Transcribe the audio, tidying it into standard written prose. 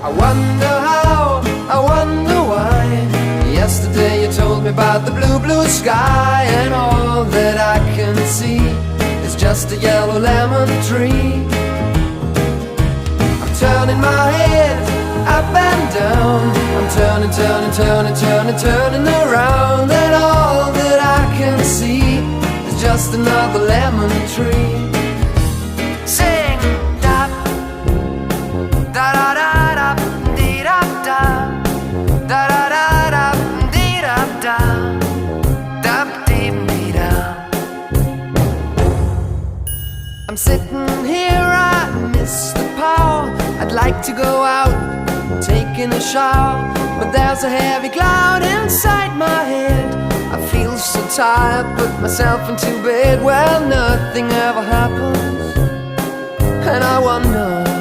I wonder how, I wonder why. Yesterday you told me about the blue, blue sky, and all that I can see is just a yellow lemon tree. I'm turning my head up and down, I'm turning, turning, turning, turning, turning around, and all that I can see is just another lemon tree. Sing da da da da da dee da da da da da da dee da da da dee dee da. I'm sitting here, I miss the power. I'd like to go out, taking a shower, but there's a heavy cloud inside my head. I feel so tired, put myself into bed. Well, nothing ever happens, and I wonder